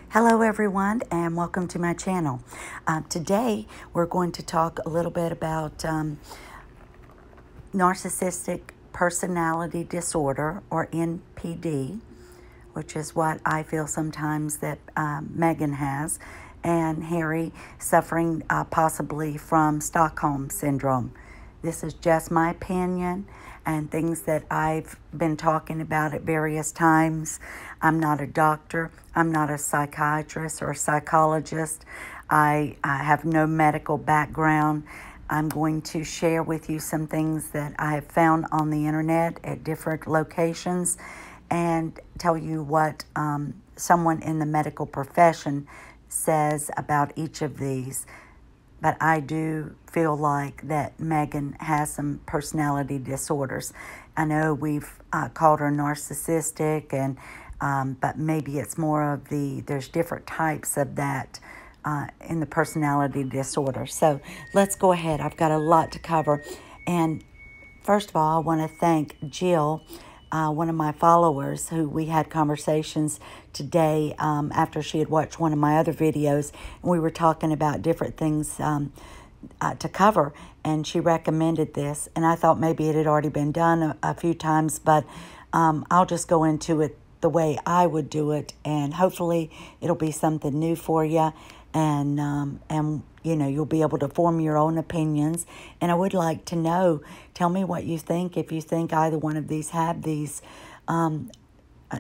Hello everyone and welcome to my channel. Today we're going to talk a little bit about narcissistic personality disorder, or NPD, which is what I feel sometimes that Meghan has, and Harry suffering possibly from Stockholm Syndrome. This is just my opinion and things that I've been talking about at various times. I'm not a doctor. I'm not a psychiatrist or a psychologist. I have no medical background. I'm going to share with you some things that I have found on the internet at different locations and tell you what someone in the medical profession says about each of these. But I do feel like that Meghan has some personality disorders. I know we've called her narcissistic, and but maybe it's more of there's different types of that in the personality disorder. So let's go ahead. I've got a lot to cover. And first of all, I want to thank Jill, one of my followers, who we had conversations today after she had watched one of my other videos, and we were talking about different things to cover, and she recommended this, and I thought maybe it had already been done a few times, but I'll just go into it the way I would do it, and hopefully it'll be something new for you, and you know, you'll be able to form your own opinions. And I would like to know, tell me what you think, if you think either one of these have these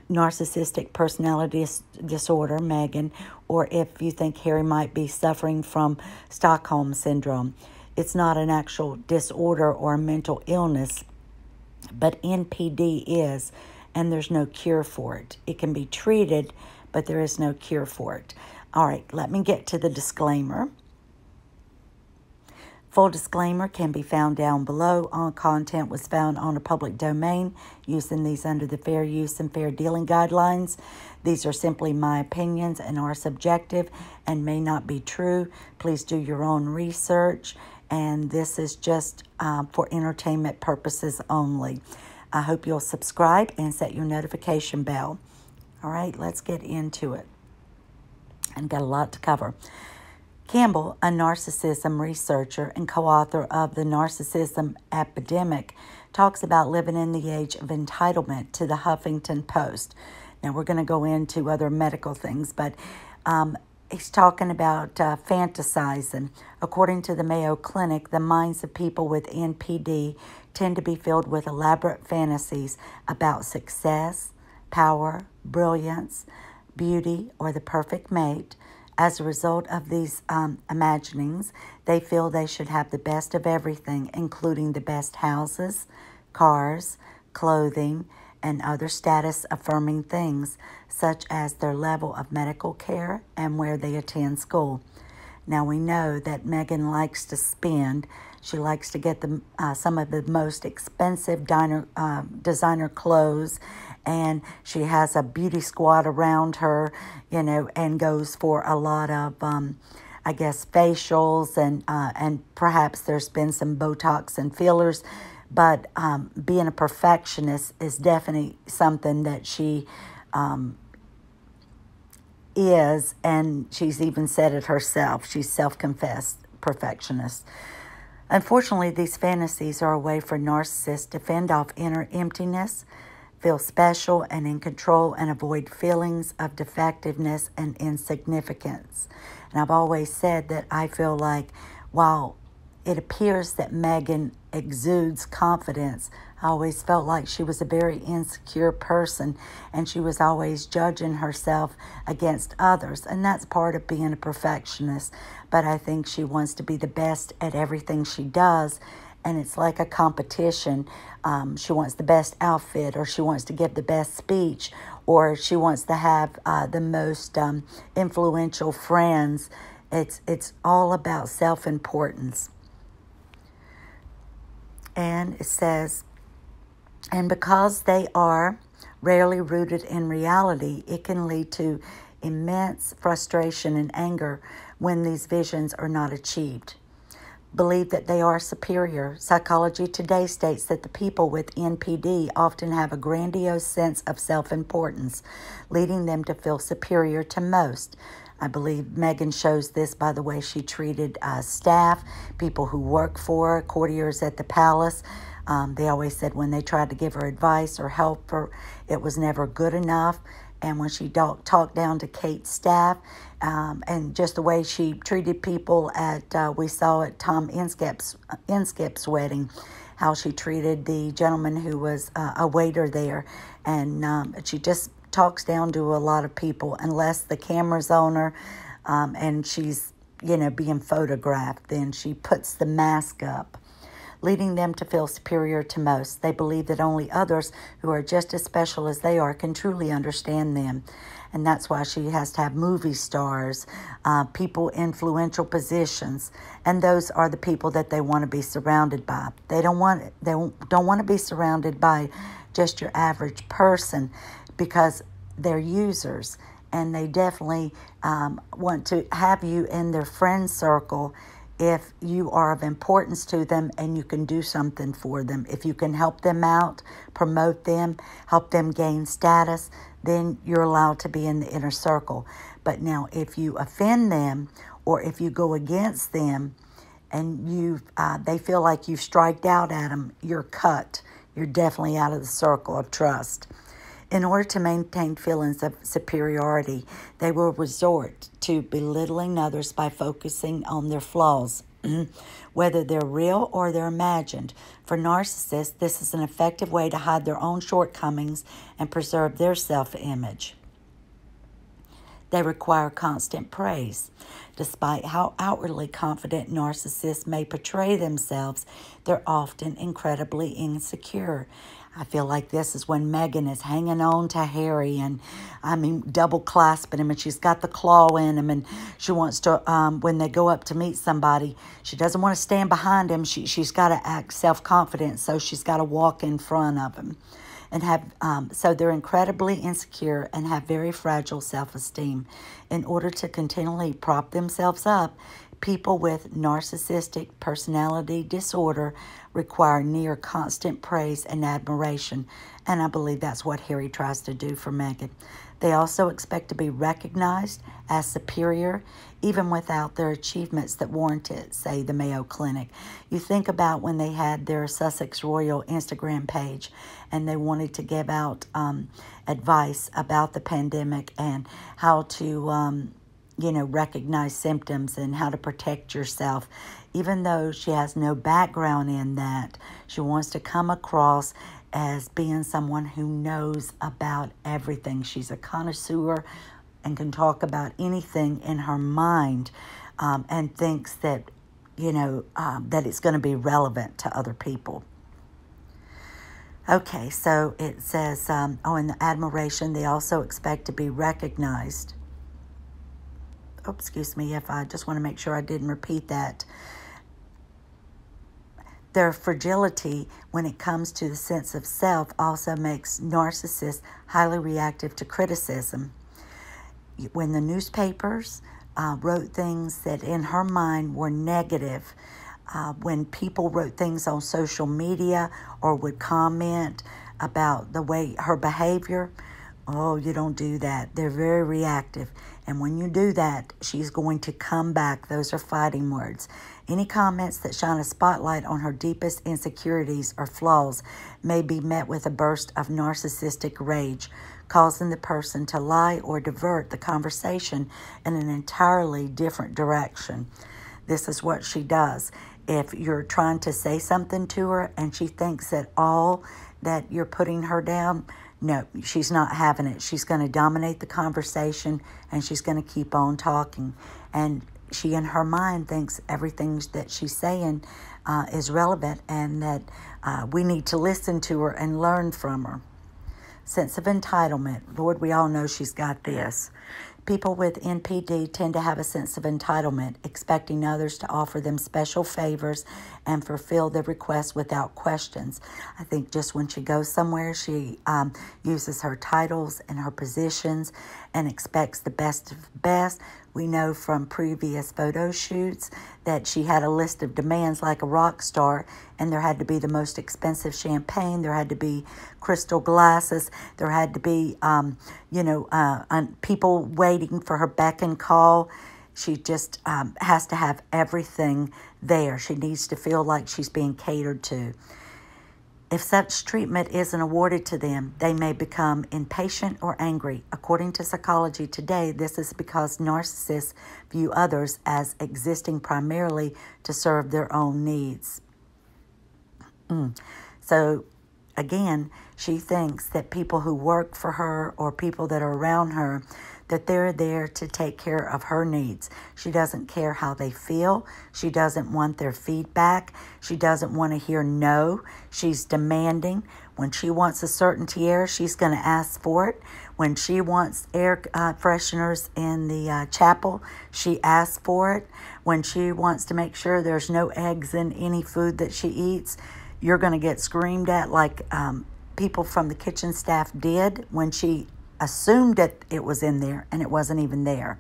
narcissistic personality disorder, Meghan, or if you think Harry might be suffering from Stockholm Syndrome. It's not an actual disorder or a mental illness, but NPD is, and there's no cure for it. It can be treated, but there is no cure for it. All right, let me get to the disclaimer. Full disclaimer can be found down below. All content was found on a public domain, using these under the fair use and fair dealing guidelines. These are simply my opinions and are subjective and may not be true. Please do your own research, and this is just for entertainment purposes only. I hope you'll subscribe and set your notification bell. All right, let's get into it. I've got a lot to cover. Campbell, a narcissism researcher and co-author of The Narcissism Epidemic, talks about living in the age of entitlement to the Huffington Post. Now, we're going to go into other medical things, but he's talking about fantasizing. According to the Mayo Clinic, the minds of people with NPD tend to be filled with elaborate fantasies about success, power, brilliance, beauty, or the perfect mate. As a result of these imaginings, they feel they should have the best of everything, including the best houses, cars, clothing, and other status-affirming things, such as their level of medical care and where they attend school. Now, we know that Meghan likes to spend. She likes to get some of the most expensive designer clothes, and she has a beauty squad around her, you know, and goes for a lot of, I guess, facials, and perhaps there's been some Botox and fillers. But being a perfectionist is definitely something that she is, and she's even said it herself. She's self-confessed perfectionist. Unfortunately, these fantasies are a way for narcissists to fend off inner emptiness, feel special and in control, and avoid feelings of defectiveness and insignificance. And I've always said that I feel like while it appears that Meghan exudes confidence, I always felt like she was a very insecure person, and she was always judging herself against others. And that's part of being a perfectionist. But I think she wants to be the best at everything she does, and it's like a competition. She wants the best outfit, or she wants to give the best speech, or she wants to have the most influential friends. It's all about self-importance. And it says, and because they are rarely rooted in reality, it can lead to immense frustration and anger when these visions are not achieved. believe that they are superior. Psychology Today states that the people with NPD often have a grandiose sense of self-importance, leading them to feel superior to most. I believe Meghan shows this by the way she treated staff, people who work for her, courtiers at the palace. They always said when they tried to give her advice or help her, it was never good enough. And when she talked down to Kate's staff, and just the way she treated people we saw at Tom Inskip's wedding, how she treated the gentleman who was a waiter there. And she just talks down to a lot of people unless the camera's on her and she's, being photographed. Then she puts the mask up, leading them to feel superior to most. They believe that only others who are just as special as they are can truly understand them. And that's why she has to have movie stars, people in influential positions, and those are the people that they want to be surrounded by. They don't want to be surrounded by just your average person, because they're users, and they definitely want to have you in their friend circle if you are of importance to them and you can do something for them. If you can help them out, promote them, help them gain status, then you're allowed to be in the inner circle. But now if you offend them or if you go against them and they feel like you've striked out at them, you're cut. You're definitely out of the circle of trust. In order to maintain feelings of superiority, they will resort to belittling others by focusing on their flaws, whether they're real or they're imagined. For narcissists, this is an effective way to hide their own shortcomings and preserve their self-image. They require constant praise. Despite how outwardly confident narcissists may portray themselves, they're often incredibly insecure. I feel like this is when Meghan is hanging on to Harry and, double clasping him, and she's got the claw in him, and she wants to, when they go up to meet somebody, she doesn't want to stand behind him. She's got to act self-confident, so she's got to walk in front of him. And so they're incredibly insecure and have very fragile self-esteem. In order to continually prop themselves up, people with narcissistic personality disorder require near constant praise and admiration, and I believe that's what Harry tries to do for Meghan. They also expect to be recognized as superior, even without their achievements that warrant it, say the Mayo Clinic. You think about when they had their Sussex Royal Instagram page and they wanted to give out advice about the pandemic and how to recognize symptoms and how to protect yourself. Even though she has no background in that, she wants to come across as being someone who knows about everything. She's a connoisseur and can talk about anything in her mind, and thinks that, that it's going to be relevant to other people. Okay, so it says, in the admiration, they also expect to be recognized. Oh, excuse me, if I just want to make sure I didn't repeat that. Their fragility when it comes to the sense of self also makes narcissists highly reactive to criticism. When the newspapers wrote things that in her mind were negative, when people wrote things on social media or would comment about the way her behavior, oh, you don't do that. They're very reactive. And when you do that, she's going to come back. Those are fighting words. Any comments that shine a spotlight on her deepest insecurities or flaws may be met with a burst of narcissistic rage, causing the person to lie or divert the conversation in an entirely different direction. This is what she does. If you're trying to say something to her and she thinks that all that you're putting her down, no, she's not having it. She's going to dominate the conversation and she's going to keep on talking. And she in her mind thinks everything that she's saying is relevant and that we need to listen to her and learn from her. Sense of entitlement. Lord, we all know she's got this. People with NPD tend to have a sense of entitlement, expecting others to offer them special favors and fulfill their requests without questions. I think just when she goes somewhere, she uses her titles and her positions and expects the best of best We know from previous photo shoots that she had a list of demands like a rock star, and there had to be the most expensive champagne, there had to be crystal glasses, there had to be, people waiting for her beck and call. She just has to have everything there. She needs to feel like she's being catered to. If such treatment isn't awarded to them, they may become impatient or angry. According to Psychology Today, this is because narcissists view others as existing primarily to serve their own needs. So, again, she thinks that people who work for her or people that are around her, that they're there to take care of her needs. She doesn't care how they feel. She doesn't want their feedback. She doesn't want to hear no. She's demanding. When she wants a certainty air, she's going to ask for it. When she wants air fresheners in the chapel, she asks for it. When she wants to make sure there's no eggs in any food that she eats, you're going to get screamed at like people from the kitchen staff did when she assumed that it was in there and it wasn't even there.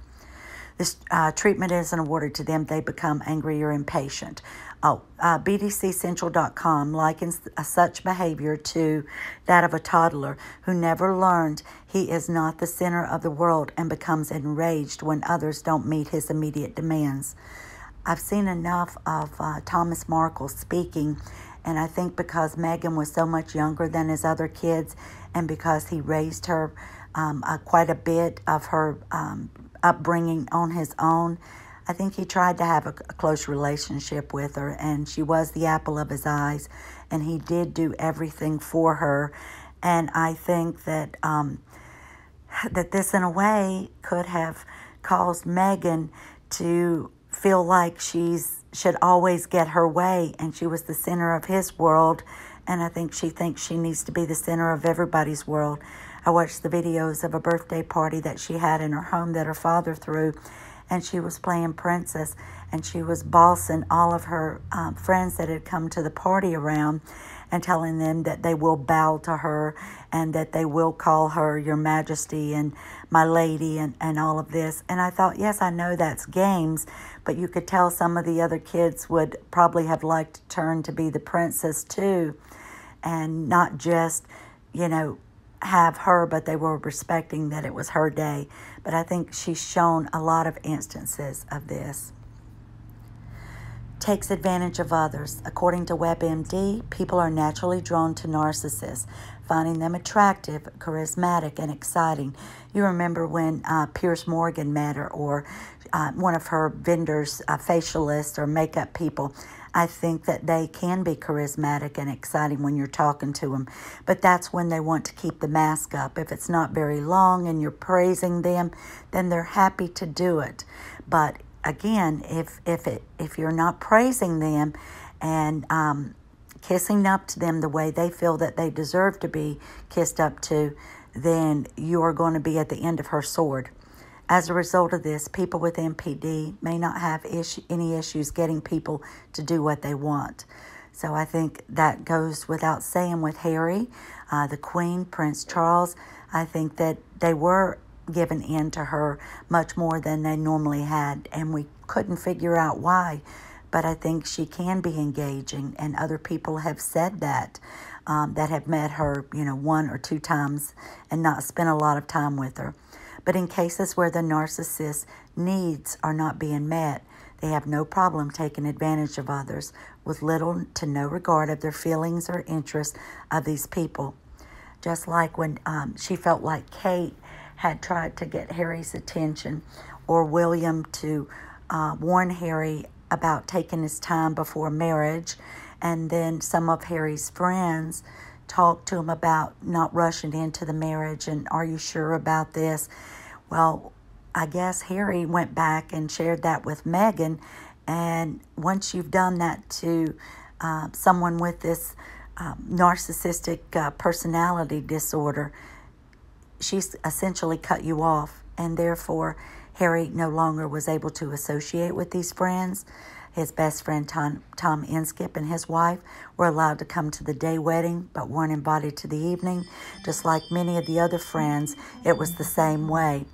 This treatment isn't awarded to them. They become angry or impatient. BDCCentral.com likens such behavior to that of a toddler who never learned he is not the center of the world and becomes enraged when others don't meet his immediate demands. I've seen enough of Thomas Markle speaking, and I think because Meghan was so much younger than his other kids and because he raised her quite a bit of her upbringing on his own, I think he tried to have a close relationship with her, and she was the apple of his eyes, and he did do everything for her. And I think that that this, in a way, could have caused Meghan to feel like she should always get her way, and she was the center of his world, and I think she thinks she needs to be the center of everybody's world. I watched the videos of a birthday party that she had in her home that her father threw, and she was playing princess, and she was bossing all of her friends that had come to the party around and telling them that they will bow to her and that they will call her Your Majesty and My Lady and all of this. And I thought, yes, I know that's games, but you could tell some of the other kids would probably have liked to turn to be the princess too, and not just, have her, but they were respecting that it was her day. But I think she's shown a lot of instances of this. Takes advantage of others. According to WebMD, people are naturally drawn to narcissists, finding them attractive, charismatic, and exciting. You remember when Piers Morgan met her, or one of her vendors, facialists or makeup people. I think that they can be charismatic and exciting when you're talking to them, but that's when they want to keep the mask up. If it's not very long and you're praising them, then they're happy to do it. But again, if you're not praising them and kissing up to them the way they feel that they deserve to be kissed up to, then you are going to be at the end of her sword. As a result of this, people with NPD may not have any issues getting people to do what they want. So I think that goes without saying with Harry, the Queen, Prince Charles. I think that they were given in to her much more than they normally had, and we couldn't figure out why. But I think she can be engaging, and other people have said that, that have met her, one or two times and not spent a lot of time with her. But in cases where the narcissist's needs are not being met, they have no problem taking advantage of others with little to no regard of their feelings or interests of these people. Just like when she felt like Kate had tried to get Harry's attention, or William to warn Harry about taking his time before marriage, and then some of Harry's friends talked to him about not rushing into the marriage and are you sure about this? Well, I guess Harry went back and shared that with Meghan, and once you've done that to someone with this narcissistic personality disorder, she's essentially cut you off, and therefore Harry no longer was able to associate with these friends. His best friend, Tom Inskip, and his wife were allowed to come to the day wedding, but weren't invited to the evening. Just like many of the other friends, it was the same way.